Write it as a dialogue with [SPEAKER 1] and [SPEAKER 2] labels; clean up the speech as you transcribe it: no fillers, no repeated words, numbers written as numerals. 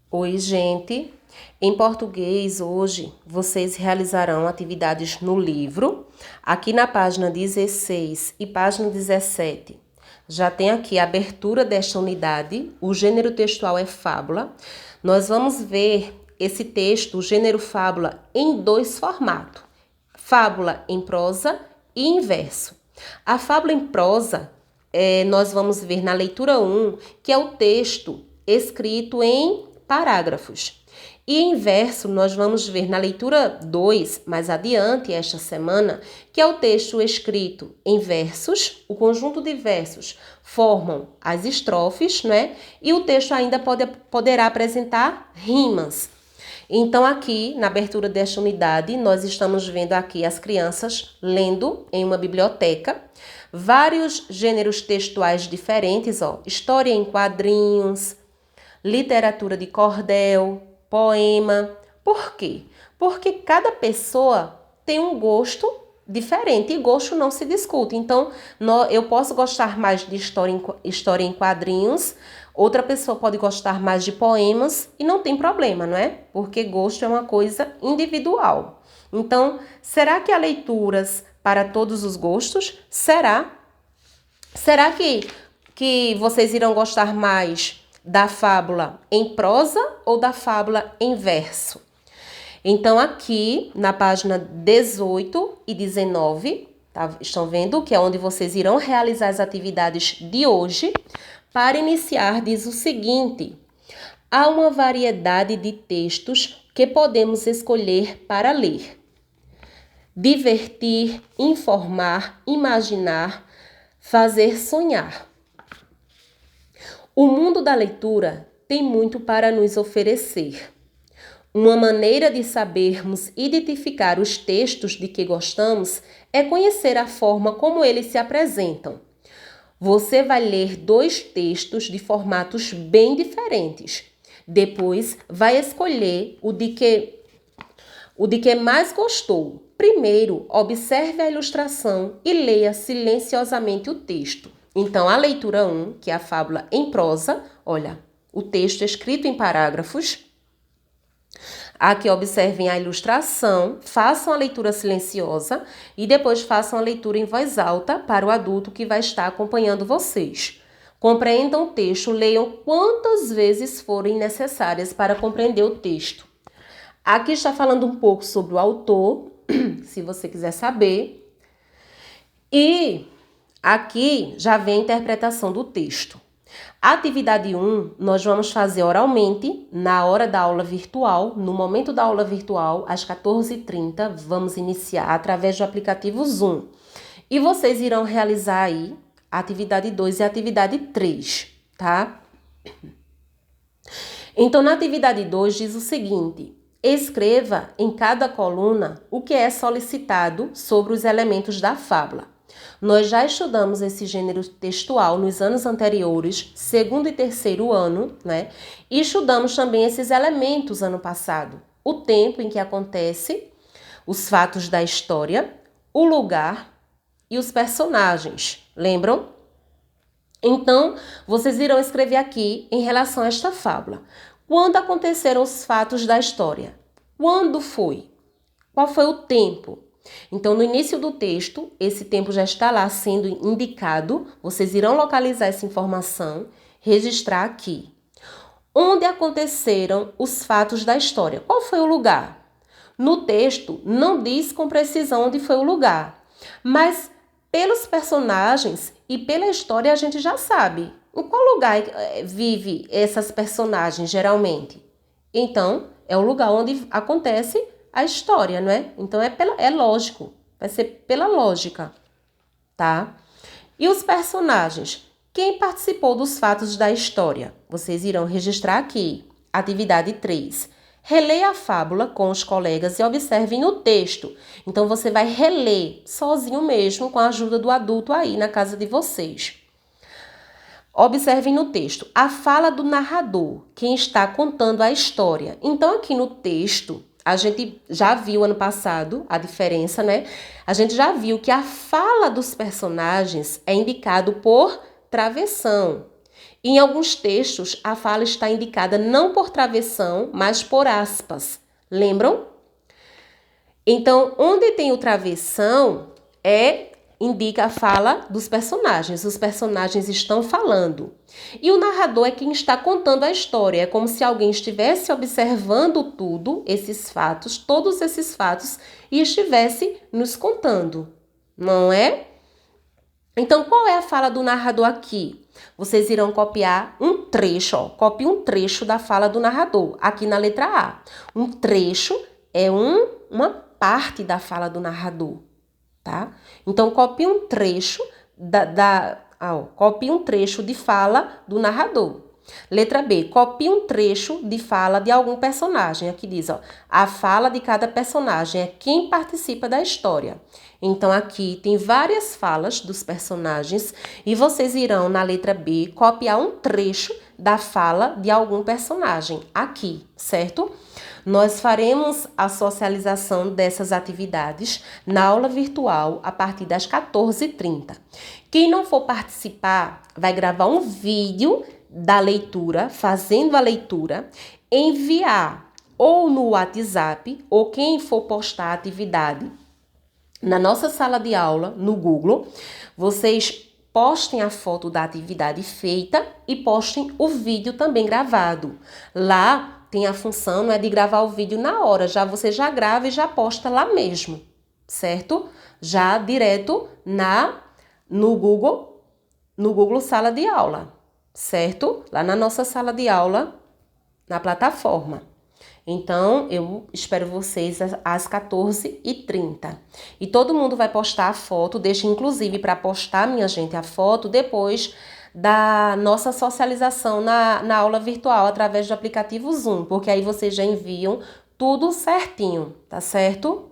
[SPEAKER 1] Oi, gente. Em português, hoje, vocês realizarão atividades no livro. Aqui na página 16 e página 17, já tem aqui a abertura desta unidade. O gênero textual é fábula. Nós vamos ver esse texto, o gênero fábula, em dois formatos: fábula em prosa e em verso. A fábula em prosa, nós vamos ver na leitura 1, que é o texto escrito em parágrafos. E em verso, nós vamos ver na leitura 2, mais adiante, esta semana, que é o texto escrito em versos. O conjunto de versos formam as estrofes, né? E o texto ainda poderá apresentar rimas. Então, aqui, na abertura desta unidade, nós estamos vendo aqui as crianças lendo em uma biblioteca vários gêneros textuais diferentes, ó, história em quadrinhos, literatura de cordel, poema. Por quê? Porque cada pessoa tem um gosto diferente e gosto não se discute. Então, eu posso gostar mais de história em quadrinhos, outra pessoa pode gostar mais de poemas e não tem problema, não é? Porque gosto é uma coisa individual. Então, será que há leituras para todos os gostos? Será? Será que vocês irão gostar mais da fábula em prosa ou da fábula em verso? Então, aqui na página 18 e 19, tá? Estão vendo que é onde vocês irão realizar as atividades de hoje. Para iniciar, diz o seguinte: há uma variedade de textos que podemos escolher para ler. Divertir, informar, imaginar, fazer sonhar. O mundo da leitura tem muito para nos oferecer. Uma maneira de sabermos identificar os textos de que gostamos é conhecer a forma como eles se apresentam. Você vai ler dois textos de formatos bem diferentes. Depois, vai escolher o de que mais gostou. Primeiro, observe a ilustração e leia silenciosamente o texto. Então, a leitura 1, que é a fábula em prosa, olha, o texto escrito em parágrafos. Aqui observem a ilustração, façam a leitura silenciosa e depois façam a leitura em voz alta para o adulto que vai estar acompanhando vocês. Compreendam o texto, leiam quantas vezes forem necessárias para compreender o texto. Aqui está falando um pouco sobre o autor, se você quiser saber. E aqui já vem a interpretação do texto. Atividade 1, nós vamos fazer oralmente na hora da aula virtual. No momento da aula virtual, às 14h30, vamos iniciar através do aplicativo Zoom. E vocês irão realizar aí a atividade 2 e a atividade 3, tá? Então, na atividade 2 diz o seguinte: escreva em cada coluna o que é solicitado sobre os elementos da fábula. Nós já estudamos esse gênero textual nos anos anteriores, segundo e terceiro ano, né? E estudamos também esses elementos ano passado. O tempo em que acontece, os fatos da história, o lugar e os personagens. Lembram? Então, vocês irão escrever aqui em relação a esta fábula. Quando aconteceram os fatos da história? Quando foi? Qual foi o tempo? Então, no início do texto, esse tempo já está lá sendo indicado. Vocês irão localizar essa informação, registrar aqui. Onde aconteceram os fatos da história? Qual foi o lugar? No texto, não diz com precisão onde foi o lugar, mas pelos personagens e pela história a gente já sabe. Em qual lugar vive essas personagens, geralmente? Então, é o lugar onde acontece a história, não é? Então, é lógico, vai ser pela lógica, tá? E os personagens? Quem participou dos fatos da história? Vocês irão registrar aqui. Atividade 3. Releia a fábula com os colegas e observem o texto. Então, você vai reler sozinho mesmo, com a ajuda do adulto aí na casa de vocês. Observem no texto a fala do narrador, quem está contando a história. Então, aqui no texto, a gente já viu ano passado a diferença, né? A gente já viu que a fala dos personagens é indicado por travessão Em alguns textos, a fala está indicada não por travessão, mas por aspas. Lembram? Então, onde tem o travessão, indica a fala dos personagens. Os personagens estão falando. E o narrador é quem está contando a história. É como se alguém estivesse observando todos esses fatos, e estivesse nos contando, não é? Então, qual é a fala do narrador aqui? Vocês irão copiar um trecho, ó. Copie um trecho da fala do narrador, aqui na letra A. Um trecho é uma parte da fala do narrador, tá? Então, copie um trecho copie um trecho de fala do narrador. Letra B, copie um trecho de fala de algum personagem. Aqui diz, ó, a fala de cada personagem é quem participa da história. Então, aqui tem várias falas dos personagens e vocês irão, na letra B, copiar um trecho da fala de algum personagem aqui, certo? Nós faremos a socialização dessas atividades na aula virtual a partir das 14h30. Quem não for participar vai gravar um vídeo da leitura, fazendo a leitura, enviar ou no WhatsApp, ou quem for postar a atividade na nossa sala de aula, no Google, vocês postem a foto da atividade feita e postem o vídeo também gravado. Lá tem a função, de gravar o vídeo na hora, você já grava e já posta lá mesmo, certo? Já direto no Google Sala de Aula, certo? Lá na nossa sala de aula, na plataforma. Então, eu espero vocês às 14h30. E todo mundo vai postar a foto, deixa inclusive para postar, minha gente, a foto depois da nossa socialização na aula virtual através do aplicativo Zoom, porque aí vocês já enviam tudo certinho, tá certo?